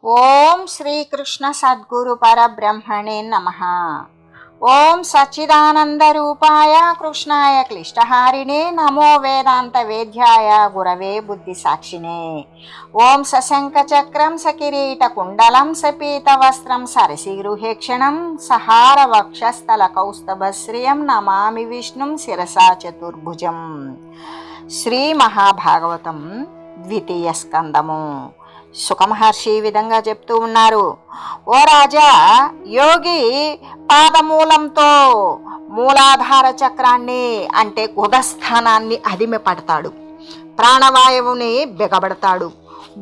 ఓం శ్రీకృష్ణ సద్గురు పరబ్రహ్మణే నమః. ఓం సచ్చిదానంద రూపాయ కృష్ణాయ క్లిష్టహారిణే నమో వేదాంత వేద్యాయ గురవే బుద్ధి సాక్షిణే. ఓం సశంఖ చక్రం సకిరీట కుండలం సపీత వస్త్రం సరసిగృహేక్షణం సహార వక్షస్థల కౌస్తభశ్రియం నమామి విష్ణుం శిరసా చతుర్భుజం. శ్రీ మహాభాగవతం ద్వితీయ స్కందము. సుఖమహర్షి ఈ విధంగా చెప్తూ ఉన్నారు. ఓ రాజా, యోగి పాదమూలంతో మూలాధార చక్రాన్ని అంటే గుదస్థానాన్ని అదిమి పడతాడు, ప్రాణవాయువుని బిగబడతాడు.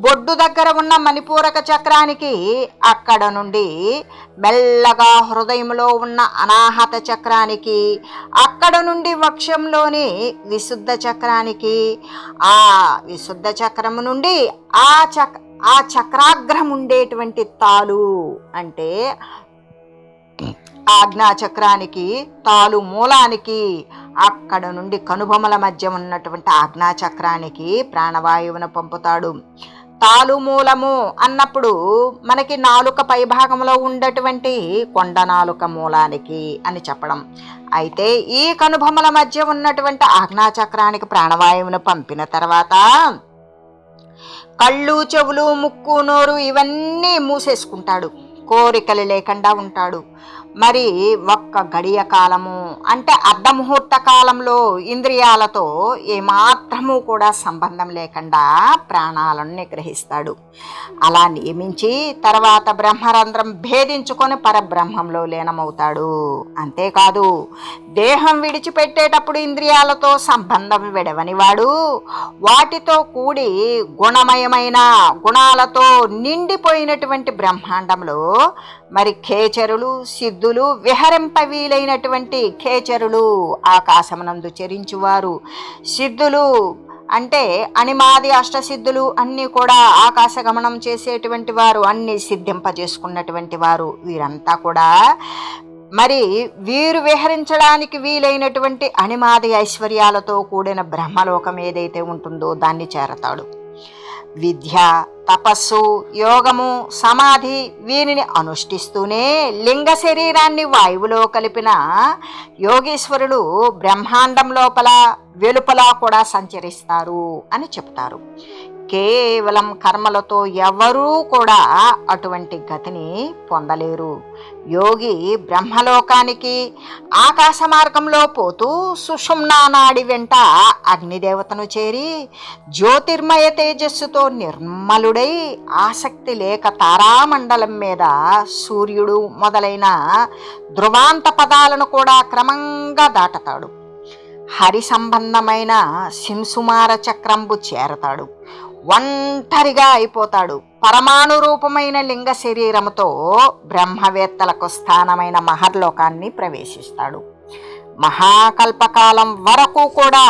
బొడ్డు దగ్గర ఉన్న మణిపూరక చక్రానికి అక్కడ నుండి మెల్లగా హృదయంలో ఉన్న అనాహత చక్రానికి, అక్కడ నుండి వక్షంలోని విశుద్ధ చక్రానికి, ఆ విశుద్ధ చక్రము నుండి ఆ చక్రాగ్రం ఉండేటువంటి తాలు అంటే ఆజ్ఞాచక్రానికి, తాలు మూలానికి, అక్కడ నుండి కనుబొమల మధ్య ఉన్నటువంటి ఆజ్ఞాచక్రానికి ప్రాణవాయువును పంపుతాడు. తాలు మూలము అన్నప్పుడు మనకి నాలుక పైభాగంలో ఉండేటువంటి కొండ నాలుక మూలానికి అని చెప్పడం. అయితే ఈ కనుబొమల మధ్య ఉన్నటువంటి ఆజ్ఞాచక్రానికి ప్రాణవాయువును పంపిన తర్వాత కళ్ళు, చెవులు, ముక్కు, నోరు ఇవన్నీ మూసేసుకుంటాడు. కోరికలు లేకుండా ఉంటాడు. మరి ఒక్క గడియ కాలము అంటే అర్ధముహూర్త కాలంలో ఇంద్రియాలతో ఏమాత్రము కూడా సంబంధం లేకుండా ప్రాణాలను నిగ్రహిస్తాడు. అలా నియమించి తర్వాత బ్రహ్మరంధ్రం భేదించుకొని పరబ్రహ్మంలో లీనమవుతాడు. అంతేకాదు, దేహం విడిచిపెట్టేటప్పుడు ఇంద్రియాలతో సంబంధం విడవనివాడు వాటితో కూడి గుణమయమైన గుణాలతో నిండిపోయినటువంటి బ్రహ్మాండంలో మరి ఖేచరులు, సిద్ధులు, విహరింప వీలైనటువంటి ఖేచరులు ఆకాశమునందు చరించువారు, సిద్ధులు అంటే అనిమాది అష్టసిద్ధులు అన్నీ కూడా ఆకాశగమనం చేసేటువంటి వారు, అన్నీ సిద్ధింపజేసుకున్నటువంటి వారు, వీరంతా కూడా మరి వీరు విహరించడానికి వీలైనటువంటి అనిమాది ఐశ్వర్యాలతో కూడిన బ్రహ్మలోకం ఏదైతే ఉంటుందో దాన్ని చేరతాడు. విద్య, తపస్సు, యోగము, సమాధి వీరిని అనుష్ఠిస్తూనే లింగ శరీరాన్ని వాయువులో కలిపిన యోగీశ్వరుడు బ్రహ్మాండం లోపల వెలుపల కూడా సంచరిస్తారు అని చెప్తారు. కేవలం కర్మలతో ఎవరూ కూడా అటువంటి గతిని పొందలేరు. యోగి బ్రహ్మలోకానికి ఆకాశ మార్గంలో పోతూ సుషుమ్నా నాడి వెంట అగ్నిదేవతను చేరి జ్యోతిర్మయ తేజస్సుతో నిర్మలుడై ఆసక్తి లేక తారామండలం మీద సూర్యుడు మొదలైన ధ్రువాంత పదాలను కూడా క్రమంగా దాటతాడు. హరి సంబంధమైన శింసుమార చక్రంబు చేరతాడు. ఒంటరిగా అయిపోతాడు. పరమాణు రూపమైన లింగ శరీరముతో బ్రహ్మవేత్తలకు స్థానమైన మహర్లోకాన్ని ప్రవేశిస్తాడు. మహాకల్పకాలం వరకు కూడా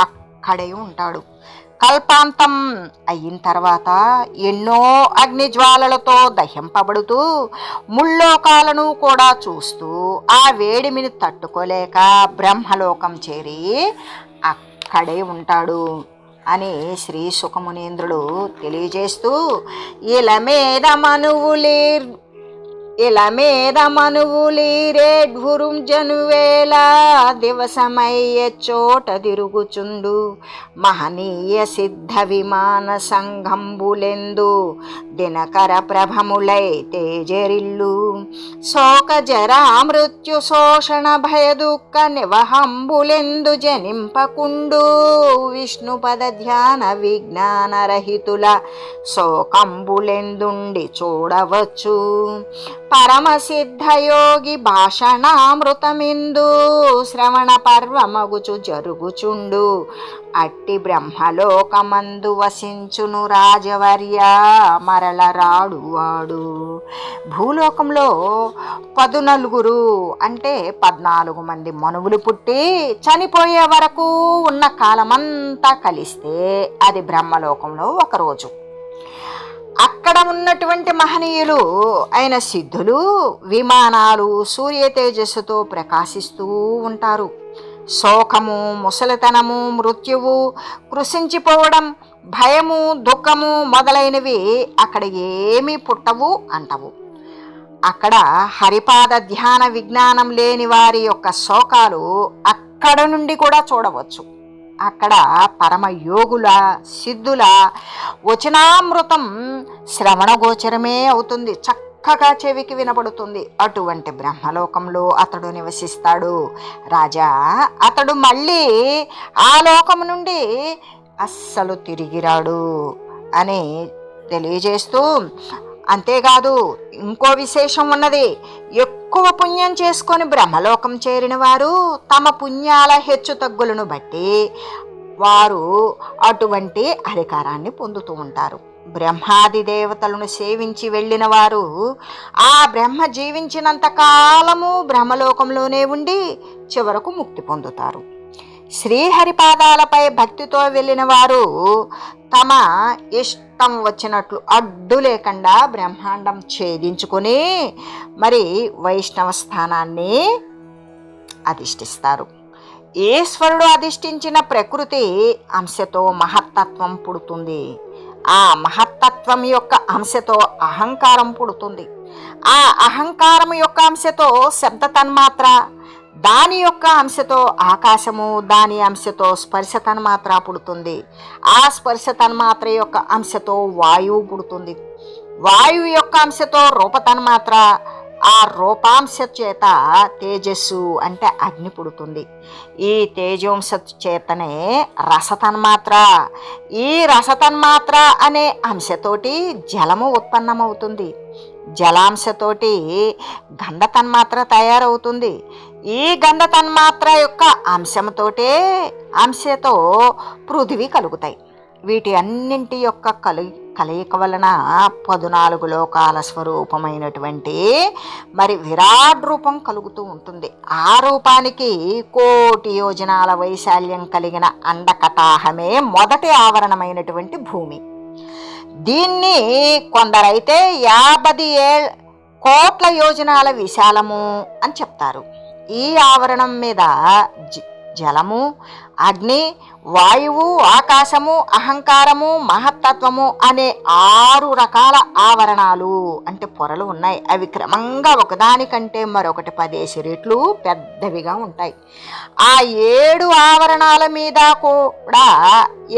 అక్కడే ఉంటాడు. కల్పాంతం అయిన తర్వాత ఎన్నో అగ్నిజ్వాలలతో దహింపబడుతూ ముల్లోకాలను కూడా చూస్తూ ఆ వేడిమిని తట్టుకోలేక బ్రహ్మలోకం చేరి అక్కడే ఉంటాడు అని శ్రీ సుఖమునీంద్రుడు తెలియజేస్తూ ఇల మనువులీరేడ్భురుం జనువేళ దివసమయ్య చోట తిరుగుచుండు మహనీయ సిద్ధ విమాన సంఘంబులెందు దినకర ప్రభములై తేజరిల్లు శోక జరా మృత్యు శోషణ భయ దుఃఖ నివహంబులెందు జనింపకుండు విష్ణుపద ధ్యాన విజ్ఞాన రహితుల శోకంబులెందుండి చూడవచ్చు పరమసిద్ధయోగి భాషణామృతమిందు శ్రవణ పర్వమగుచు జరుగుచుండు అట్టి బ్రహ్మలోకమందు వసించును రాజవర్య మరల రాడువాడు. భూలోకంలో 14 అంటే 14 మంది మనువులు పుట్టి చనిపోయే వరకు ఉన్న కాలమంతా కలిస్తే అది బ్రహ్మలోకంలో ఒకరోజు. అక్కడ ఉన్నటువంటి మహనీయులు అయిన సిద్ధులు విమానాలు సూర్య తేజస్సుతో ప్రకాశిస్తూ ఉంటారు. శోకము, ముసలితనము, మృత్యువు, కృషించిపోవడం, భయము, దుఃఖము మొదలైనవి అక్కడ ఏమీ పుట్టవు అంటవు. అక్కడ హరిపాద ధ్యాన విజ్ఞానం లేని వారి యొక్క శోకాలు అక్కడ నుండి కూడా చూడవచ్చు. అక్కడ పరమయోగుల, సిద్ధుల వచనామృతం శ్రవణగోచరమే అవుతుంది, చక్కగా చెవికి వినబడుతుంది. అటువంటి బ్రహ్మలోకంలో అతడు నివసిస్తాడు. రాజా, అతడు మళ్ళీ ఆ లోకం నుండి అస్సలు తిరిగిరాడు అని తెలియజేస్తూ, అంతేకాదు ఇంకో విశేషం ఉన్నది. ఎక్కువ పుణ్యం చేసుకొని బ్రహ్మలోకం చేరిన వారు తమ పుణ్యాల హెచ్చు తగ్గులను బట్టి వారు అటువంటి అధికారాన్ని పొందుతూ ఉంటారు. బ్రహ్మాది దేవతలను సేవించి వెళ్ళిన వారు ఆ బ్రహ్మ జీవించినంత కాలము బ్రహ్మలోకంలోనే ఉండి చివరకు ముక్తి పొందుతారు. శ్రీహరిపాదాలపై భక్తితో వెళ్ళిన వారు తమ ఇష్టం వచ్చినట్లు అడ్డు లేకుండా బ్రహ్మాండం ఛేదించుకొని మరి వైష్ణవ స్థానాన్ని అధిష్ఠిస్తారు. ఈశ్వరుడు అధిష్ఠించిన ప్రకృతి అంశతో మహత్తత్వం పుడుతుంది. ఆ మహత్తత్వం యొక్క అంశతో అహంకారం పుడుతుంది. ఆ అహంకారం యొక్క అంశతో శబ్ద తన్మాత్ర, దాని యొక్క అంశతో ఆకాశము, దాని అంశతో స్పర్శ తన్మాత్ర పుడుతుంది. ఆ స్పర్శ తన్మాత్ర యొక్క అంశతో వాయువు పుడుతుంది. వాయువు యొక్క అంశతో రూప తన్మాత్ర, ఆ రూపాంశ చేత తేజస్సు అంటే అగ్ని పుడుతుంది. ఈ తేజోంశ చేతనే రసతన్మాత్ర, ఈ రసతన్మాత్ర అనే అంశతోటి జలము ఉత్పన్నమవుతుంది. జలాంశతోటి గంధ తన్మాత్ర తయారవుతుంది. ఈ గంధ తన్మాత్ర యొక్క అంశతో పృథివీ కలుగుతాయి. వీటి అన్నింటి యొక్క కలయిక వలన 14 లోకాల స్వరూపమైనటువంటి మరి విరాట్ రూపం కలుగుతూ ఉంటుంది. ఆ రూపానికి 1,000,000 యోజనాల వైశాల్యం కలిగిన అండకటాహమే మొదటి ఆవరణమైనటువంటి భూమి. దీన్ని కొందరైతే 50,000,000 యోజనాల విశాలము అని చెప్తారు. ఈ ఆవరణం మీద జలము, అగ్ని, వాయువు, ఆకాశము, అహంకారము, మహత్తత్వము అనే 6 రకాల ఆవరణాలు అంటే పొరలు ఉన్నాయి. అవి క్రమంగా ఒకదానికంటే మరొకటి 10 రెట్లు పెద్దవిగా ఉంటాయి. ఆ 7 ఆవరణాల మీద కూడా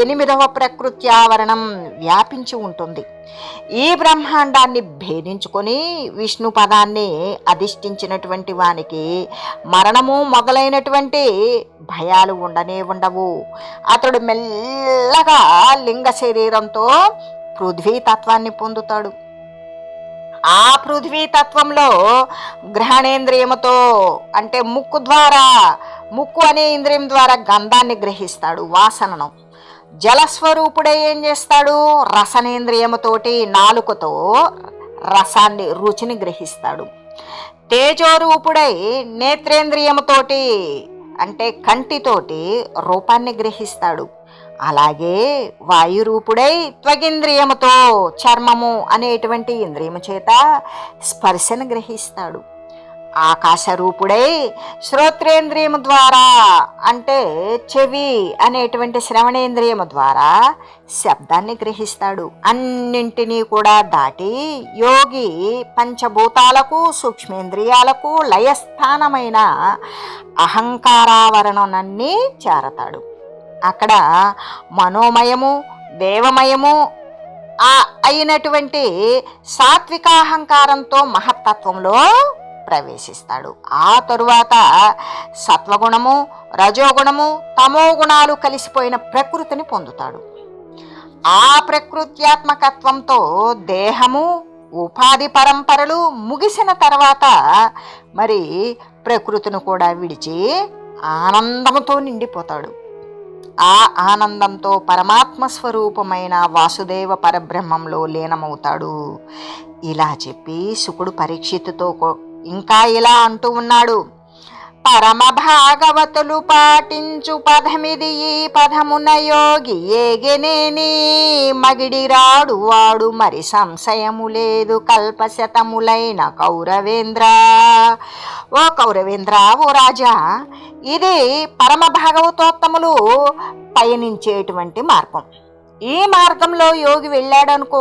8వ ప్రకృతి ఆవరణం వ్యాపించి ఉంటుంది. ఈ బ్రహ్మాండాన్ని భేదించుకొని విష్ణు పదాన్ని అధిష్ఠించినటువంటి వానికి మరణము మొదలైనటువంటి భయాలు ఉండవు. అతడు మెల్లగా లింగ శరీరంతో పృథ్వీతత్వాన్ని పొందుతాడు. ఆ పృథ్వీతత్వంలో గ్రహణేంద్రియముతో అంటే ముక్కు అనే ఇంద్రియం ద్వారా గంధాన్ని గ్రహిస్తాడు, వాసనను. జలస్వరూపుడే ఏం చేస్తాడు? రసనేంద్రియముతోటి నాలుకతో రసాన్ని, రుచిని గ్రహిస్తాడు. తేజోరూపుడై నేత్రేంద్రియముతోటి అంటే కంటితోటి రూపాన్ని గ్రహిస్తాడు. అలాగే వాయురూపుడై త్వగింద్రియముతో చర్మము అనేటువంటి ఇంద్రియము చేత స్పర్శను గ్రహిస్తాడు. ఆకాశరూపుడై శ్రోత్రేంద్రియము ద్వారా అంటే చెవి అనేటువంటి శ్రవణేంద్రియము ద్వారా శబ్దాన్ని గ్రహిస్తాడు. అన్నింటినీ కూడా దాటి యోగి పంచభూతాలకు, సూక్ష్మేంద్రియాలకు లయస్థానమైన అహంకారావరణాన్ని చేరతాడు. అక్కడ మనోమయము, దేవమయము అయినటువంటి సాత్వికాహంకారంతో మహత్తత్వంలో ప్రవేశిస్తాడు. ఆ తరువాత సత్వగుణము, రజోగుణము, తమో గుణాలు కలిసిపోయిన ప్రకృతిని పొందుతాడు. ఆ ప్రకృత్యాత్మకత్వంతో దేహము, ఉపాధి పరంపరలు ముగిసిన తర్వాత మరి ప్రకృతిని కూడా విడిచి ఆనందముతో నిండిపోతాడు. ఆ ఆనందంతో పరమాత్మ స్వరూపమైన వాసుదేవ పరబ్రహ్మంలో లీనమవుతాడు. ఇలా చెప్పి శుకుడు పరీక్షిత్తుతో ఇంకా ఇలా అంటూ ఉన్నాడు. పరమ భాగవతులు పాటించు పదమిది, ఈ పదమున యోగి ఏగెనేని మగిడిరాడు వాడు, మరి సంశయము లేదు కల్పశతములైన కౌరవేంద్ర. ఓ కౌరవేంద్ర, ఓ రాజా, ఇది పరమ భాగవతోత్తములు పయనించేటువంటి మార్గం. ఈ మార్గంలో యోగి వెళ్ళాడనుకో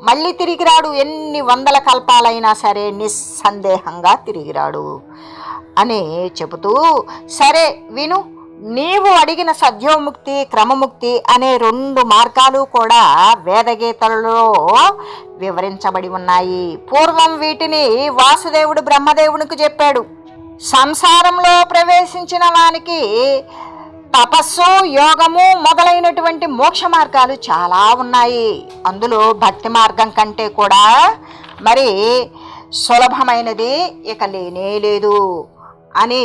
మళ్ళీ తిరిగి రాడు, ఎన్ని వందల కల్పాలైనా సరే నిస్సందేహంగా తిరిగి రాడు అని చెబుతూ, సరే విను, నీవు అడిగిన సద్యోముక్తి క్రమముక్తి అనే 2 మార్గాలు కూడా వేదగీతలలో వివరించబడి ఉన్నాయి. పూర్వం వీటిని వాసుదేవుడు బ్రహ్మదేవునికి చెప్పాడు. సంసారంలో ప్రవేశించిన వానికి తపస్సు, యోగము మొదలైనటువంటి మోక్ష మార్గాలు చాలా ఉన్నాయి. అందులో భక్తి మార్గం కంటే కూడా మరి సులభమైనది ఇక లేనే లేదు అని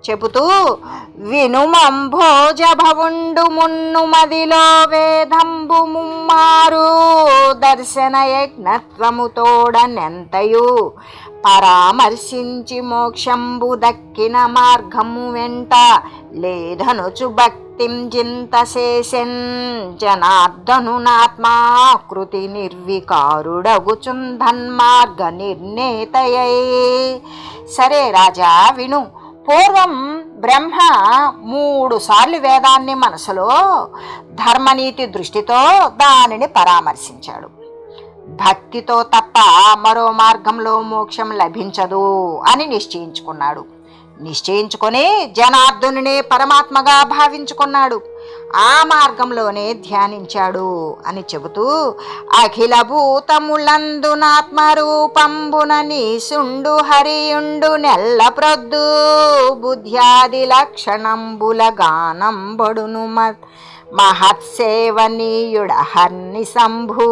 చెబుతూ, వినుమంభోజ భవుండు మున్ను మదిలో వేదంబు ముమ్మారు దర్శన యజ్ఞత్వము తోడనెంతయు పరామర్శించి మోక్షంబు దక్కిన మార్గము వెంట లేదనుచు భక్తిం జింత శేషన్ జనార్దను నాత్మాకృతి నిర్వికారుడగుచుంధన్మార్గ నిర్ణేతయై. సరే రాజా విను, పూర్వం బ్రహ్మ 3 సార్లు వేదాన్ని మనసులో ధర్మనీతి దృష్టితో దానిని పరామర్శించాడు. భక్తితో తప్ప మరో మార్గంలో మోక్షం లభించదు అని నిశ్చయించుకున్నాడు. నిశ్చయించుకొని జనార్దనునే పరమాత్మగా భావించుకున్నాడు. ఆ మార్గంలోనే ధ్యానించాడు అని చెబుతూ, అఖిల భూతములందునాత్మరూపంబున నీసుండు హరియుండు నెల్ల ప్రొద్దు బుద్ధ్యాది లక్షణంబుల గానంబడును మహత్సేవనీయుడ హర్ని శంభు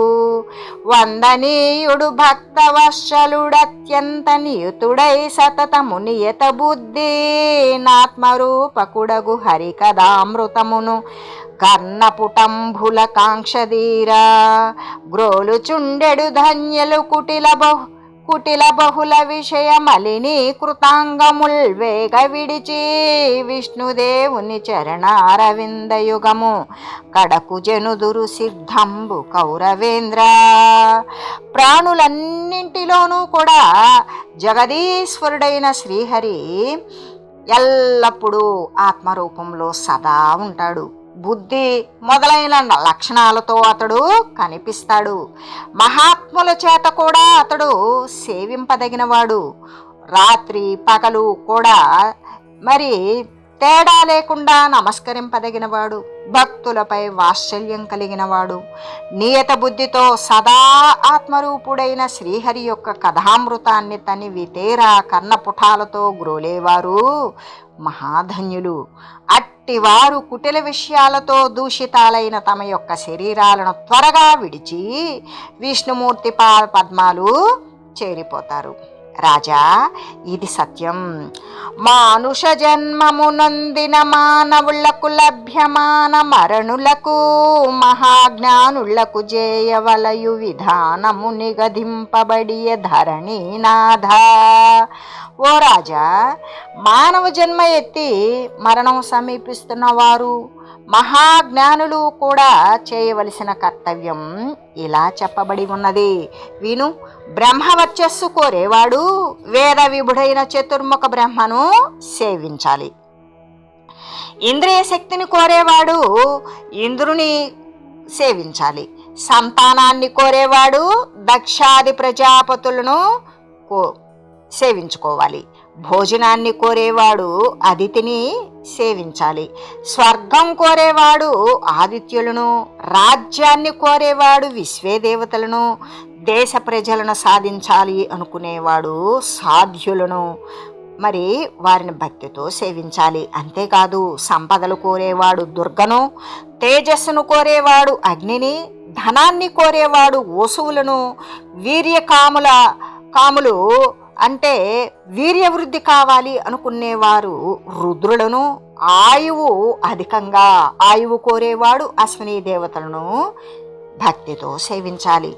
వందనీయుడు భక్తవత్సలుడత్యంత నియుతుడై సతతము నియత బుద్ధి నాత్మరూపకుడగు హరికదామృతమును కర్ణపుటంభుల కాంక్షధీరా గ్రోలుచుండెడు ధన్యలు కుటిల బహుళ విషయ మలిని కృతాంగముల్ వేగ విడిచి విష్ణుదేవుని చరణారవిందయుగము కడకు జనుదురు సిద్ధంబు కౌరవేంద్ర. ప్రాణులన్నింటిలోనూ కూడా జగదీశ్వరుడైన శ్రీహరి ఎల్లప్పుడూ ఆత్మరూపంలో సదా ఉంటాడు. బుద్ధి మొదలైన లక్షణాలతో అతడు కనిపిస్తాడు. మహాత్ముల చేత కూడా అతడు సేవింపదగినవాడు. రాత్రి పగలు కూడా మరి తేడా లేకుండా నమస్కరింపదగినవాడు. భక్తులపై వాత్సల్యం కలిగినవాడు. నియత బుద్ధితో సదా ఆత్మరూపుడైన శ్రీహరి యొక్క కథామృతాన్ని తనివి తేరా కర్ణపుటాలతో గ్రోలేవారు మహాధన్యులు. అట్టివారు కుటిల విషయాలతో దూషితాలైన తమ యొక్క శరీరాలను త్వరగా విడిచి విష్ణుమూర్తి పద్మాలు చేరిపోతారు. రాజా, ఇది సత్యం. మానుష జన్మమునందిన మానవులకు లభ్యమాన మరణులకు మహాజ్ఞానులకు జేయవలయు విధానము నిగదింపబడియ ధరణీనాథ. ఓ రాజా, మానవ జన్మ ఎత్తి మరణం సమీపిస్తున్నవారు మహాజ్ఞానులు కూడా చేయవలసిన కర్తవ్యం ఇలా చెప్పబడి ఉన్నది. విను, బ్రహ్మవర్చస్సు కోరేవాడు వేద విభుడైన చతుర్ముఖ బ్రహ్మను సేవించాలి. ఇంద్రియ శక్తిని కోరేవాడు ఇంద్రుని సేవించాలి. సంతానాన్ని కోరేవాడు దక్షాది ప్రజాపతులను సేవించుకోవాలి. భోజనాన్ని కోరేవాడు అదితిని సేవించాలి. స్వర్గం కోరేవాడు ఆదిత్యులను, రాజ్యాన్ని కోరేవాడు విశ్వేదేవతలను, దేశ ప్రజలను సాధించాలి అనుకునేవాడు సాధ్యులను మరి వారిని భక్తితో సేవించాలి. అంతేకాదు సంపదలు కోరేవాడు దుర్గను, తేజస్సును కోరేవాడు అగ్నిని, ధనాన్ని కోరేవాడు ఓసువులను, కాములు అంటే వీర్యవృద్ధి కావాలి అనుకునేవారు రుద్రులను, ఆయువు కోరేవాడు అశ్విని దేవతలను భక్తితో సేవించాలి.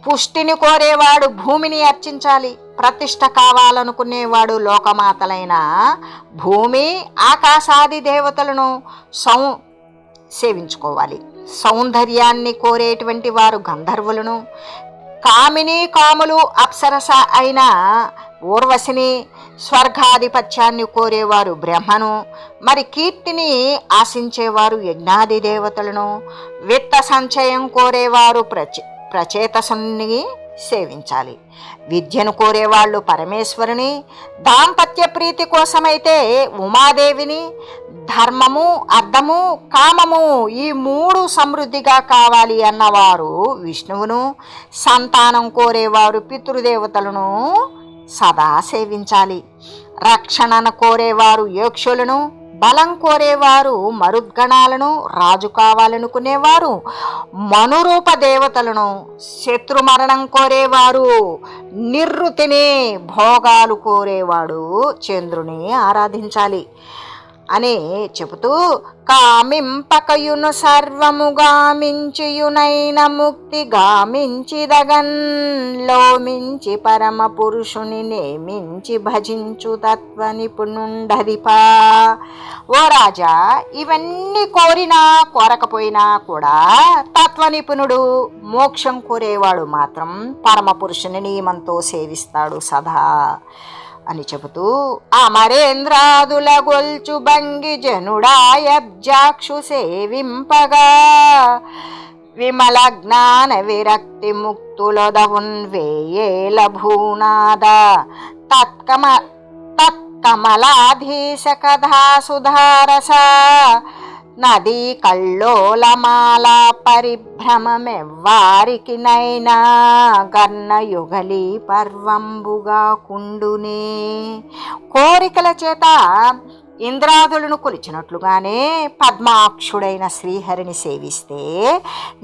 పుష్టిని కోరేవాడు భూమిని అర్చించాలి. ప్రతిష్ట కావాలనుకునేవాడు లోకమాతలైన భూమి, ఆకాశాది దేవతలను సేవించుకోవాలి. సౌందర్యాన్ని కోరేటువంటి వారు గంధర్వులను, కాములు అప్సరస అయిన ఊర్వశిని, స్వర్గాధిపత్యాన్ని కోరేవారు బ్రహ్మను, మరి కీర్తిని ఆశించేవారు యజ్ఞాది దేవతలను, విత్త సంచయం కోరేవారు ప్రచేతసుని సేవించాలి. విద్యను కోరేవాళ్ళు పరమేశ్వరుని, దాంపత్య ప్రీతి కోసమైతే ఉమాదేవిని, ధర్మము, అర్థము, కామము ఈ మూడు సమృద్ధిగా కావాలి అన్నవారు విష్ణువును, సంతానం కోరేవారు పితృదేవతలను సదా సేవించాలి. రక్షణను కోరేవారు యక్షులను, బలం కోరేవారు మరుద్గణాలను, రాజు కావాలనుకునేవారు మనురూప దేవతలను, శత్రుమరణం కోరేవారు నిర్వృతిని, భోగాలు కోరేవాడు చంద్రుని ఆరాధించాలి అని చెబుతూ, కామింపకయును సర్వము గామించియునైన ముక్తి గామించిదగన్, లోమించి పరమ పురుషుని నేమించి భజించు తత్వ నిపుణుండదిపా. ఓ రాజా, ఇవన్నీ కోరినా కోరకపోయినా కూడా తత్వ నిపుణుడు, మోక్షం కోరేవాడు మాత్రం పరమ పురుషుని నియమంతో సేవిస్తాడు సదా అని చెబుతూ, అమరేంద్రాదుల గొల్చు భంగి జనుడాయబ్జాక్షు సేవింపగా, విమల జ్ఞాన విరక్తి ముక్తులొదవున్ వేయేల భూనాద, తత్కమలాధీశ కథా సుధారస, నదీ కల్లోలమాల పరిభ్రమమెవ్వారికి నైనా, గర్ణయుగలి పర్వంబుగా కుండునే. కోరికల చేత ఇంద్రాదులను కొలిచినట్లుగానే పద్మాక్షుడైన శ్రీహరిని సేవిస్తే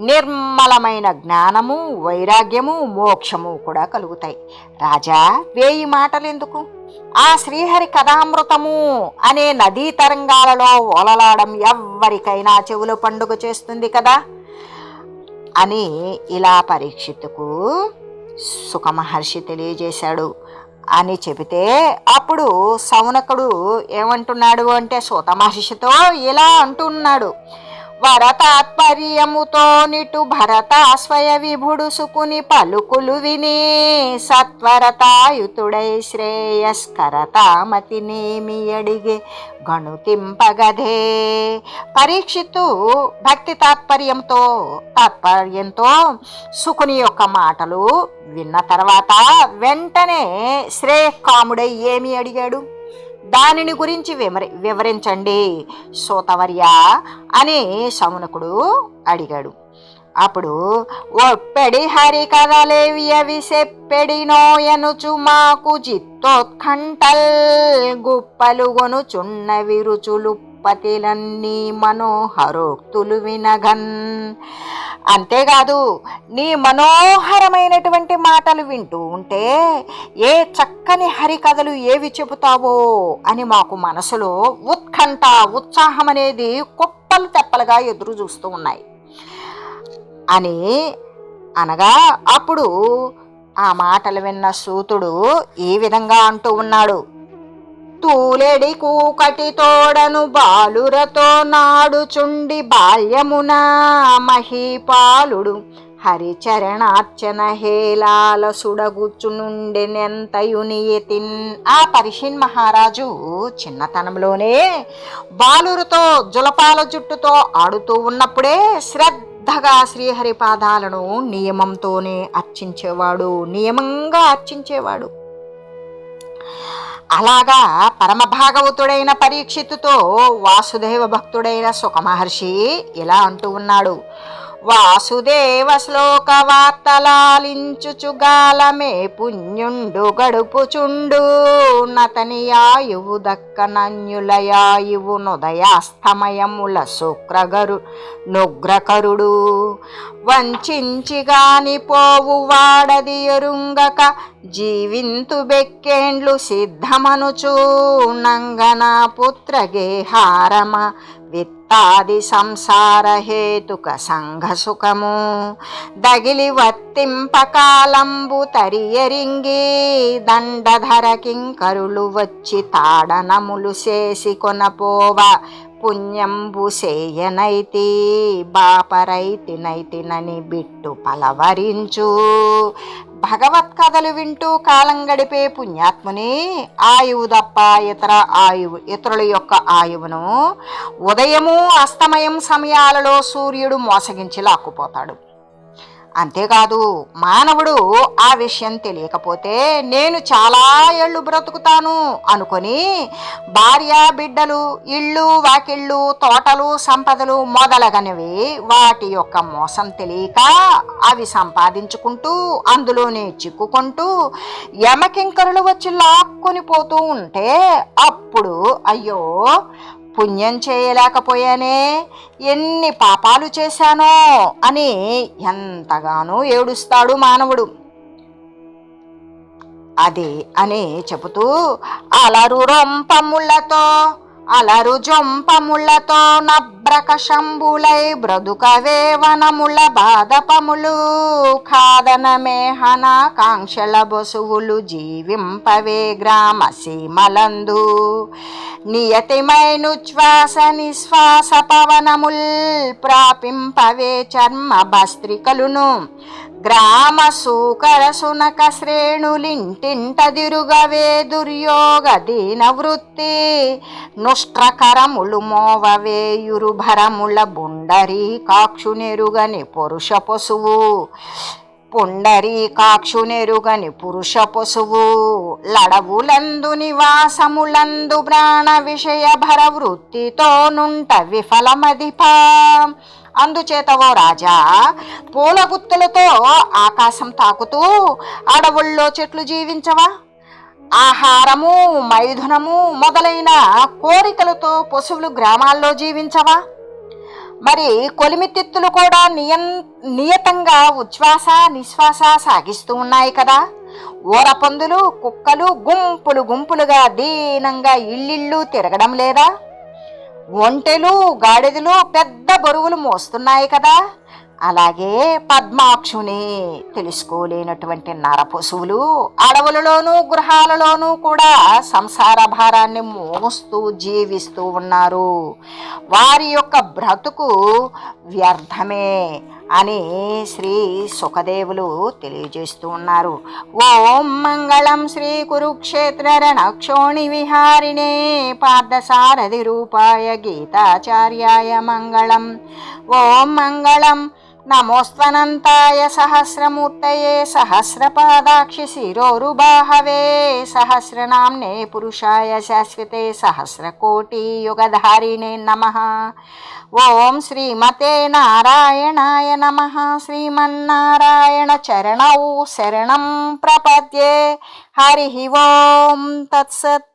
నిర్మలమైన జ్ఞానము, వైరాగ్యము, మోక్షము కూడా కలుగుతాయి. రాజా, 1000 మాటలెందుకు? ఆ శ్రీహరి కథామృతము అనే నదీ తరంగాలలో ఓలలాడం ఎవ్వరికైనా చెవుల పండుగ చేస్తుంది కదా అని ఇలా పరీక్షిత్తుకు సుఖమహర్షి తెలియజేశాడు అని చెబితే, అప్పుడు సౌనకుడు ఏమంటున్నాడు అంటే సూత మహర్షితో ఇలా అంటున్నాడు, వరతాత్పర్యముతో నిటు భరత స్వయ విభుడు సుకుని పలుకులు విని, సత్వరతాయుతుడై శ్రేయస్కరతామతినేమి అడిగే గణుతింపగదే. పరీక్షిత్తు భక్తి తాత్పర్యంతో సుకుని యొక్క మాటలు విన్న తర్వాత వెంటనే శ్రేయకాముడై ఏమి అడిగాడు, దానిని గురించి వివరించండి సూతవర్య అని సౌనకుడు అడిగాడు. అప్పుడు, ఒప్పెడి హరి కథలేవి చెప్పెడినోయనుచు మాకు జిత్తోత్కంఠల్, గుప్పలుగొనుచున్న విరుచులు పతిలన్నీ మనోహరోక్తులు వినగన్. అంతేకాదు, నీ మనోహరమైనటువంటి మాటలు వింటూ ఉంటే ఏ చక్కని హరికథలు ఏవి చెబుతావో అని మాకు మనసులో ఉత్కంఠ, ఉత్సాహం అనేది కుప్పలు తెప్పలుగా ఎదురు చూస్తూ ఉన్నాయి అని అనగా, అప్పుడు ఆ మాటలు విన్న సూతుడు ఈ విధంగా అంటూ ఉన్నాడు, తూలెడి కూకటి తోడను బాలురతో నాడుచుండి బాల్యమున మహీపాలుడు హరిచరణార్చన హేలాల సుడగుచ్చునుండెనెంతయునియతిన్. ఆ పరిషిన్ మహారాజు చిన్నతనంలోనే బాలురతో జులపాల జుట్టుతో ఆడుతూ ఉన్నప్పుడే శ్రద్ధగా శ్రీహరి పాదాలను నియమంగా అర్చించేవాడు. అలాగా పరమభాగవతుడైన పరీక్షిత్తుతో వాసుదేవ భక్తుడైన సుఖమహర్షి ఇలా అంటూ ఉన్నాడు, వాసుదేవ శ్లోక వార్తలాలించుచుగాలమే పుణ్యుండు గడుపుచుండు, నతనియాయువు దక్కనన్యులయాయువు నుదయాస్తమయముల నుగ్రకరుడు, వంచించిగాని పోవు వాడది ఎరుంగక జీవింతు బెక్కేండ్లు సిద్ధమనుచూ, నంగనా పుత్రగేహారమ విత్తాది సంసార హేతుక సంఘ సుఖము, దగిలి వర్తింపకాలంబు తరియరింగి దండధర కింకరులు వచ్చి తాడనములు చేసి కొనపోవ పుణ్యంబు సేయనైతి బాపరైతినైతినని బిట్టు పలవరించు. భగవత్ కథలు వింటూ కాలం గడిపే పుణ్యాత్ముని ఆయువు తప్ప ఇతరుల యొక్క ఆయువును ఉదయము అస్తమయం సమయాలలో సూర్యుడు మోసగించి లాక్కుపోతాడు. అంతేకాదు, మానవుడు ఆ విషయం తెలియకపోతే నేను చాలా ఏళ్ళు బ్రతుకుతాను అనుకొని భార్య బిడ్డలు, ఇళ్ళు వాకిళ్ళు, తోటలు, సంపదలు మొదలగనివి వాటి యొక్క మోసం తెలియక అవి సంపాదించుకుంటూ అందులోనే చిక్కుకుంటూ యమకింకరులు వచ్చి లాక్కొని పోతూ ఉంటే అప్పుడు అయ్యో పుణ్యం చేయలేకపోయానే, ఎన్ని పాపాలు చేశానో అని ఎంతగానో ఏడుస్తాడు మానవుడు. అది అని చెబుతూ అలరు జొంపముళ్ళతో నబ్రక శంభులై బ్రతుకవే వనముల బాధపములు ఖాదన మేహన కాంక్షల బొసువులు జీవింపవే గ్రామ సీమలందు నియతిమైనుచ్ఛ్వాస నిశ్వాస పవనముల్ ప్రాపింపవే చర్మ భస్త్రికలును గ్రామ సూకర సునక శ్రేణులింటింటదిరుగవే దుర్యోగ దీన వృత్తి నుష్ట్రకరములు మోవవేయురుభరముల బుండరీ కాక్షునెరుగని పురుష పశువు లడవులందు నివాసములందు ప్రాణ విషయ భర వృత్తితో నుంట విఫలమధిపా. అందుచేత ఓ రాజా, పూల గుత్తులతో ఆకాశం తాకుతూ అడవుల్లో చెట్లు జీవించవా? ఆహారము, మైథునము మొదలైన కోరికలతో పశువులు గ్రామాల్లో జీవించవా? మరి కొలిమితిత్తులు కూడా నియతంగా ఉచ్ఛ్వాస నిశ్వాస సాగిస్తూ ఉన్నాయి కదా. ఊరపందులు, కుక్కలు గుంపులు గుంపులుగా దీనంగా ఇళ్ళిళ్ళు తిరగడం లేదా? ఒంటెలు, గాడిదలు పెద్ద బరువులు మోస్తున్నాయి కదా. అలాగే పద్మాక్షుని తెలుసుకోలేనటువంటి నరపశువులు అడవులలోనూ గృహాలలోనూ కూడా సంసార భారాన్ని మోస్తూ జీవిస్తూ ఉన్నారు. వారి యొక్క బ్రతుకు వ్యర్థమే అని శ్రీ సుఖదేవులు తెలియజేస్తూ ఉన్నారు. ఓం మంగళం శ్రీ కురుక్షేత్ర రణక్షోణి విహారిణే పార్థసారథి రూపాయ గీతాచార్యాయ మంగళం. ఓం మంగళం నమోస్త్వనంతాయ సహస్రమూర్తయే సహస్రపాదాక్షి శిరోరుబాహవే సహస్రనామ్నే పురుషాయ శాశ్వతే సహస్రకోటి యుగధారిణే నమః. ఓం శ్రీమతే నారాయణాయ నమః. శ్రీమన్నారాయణ చరణౌ శరణం ప్రపద్యే. హరి ఓం తత్సత్.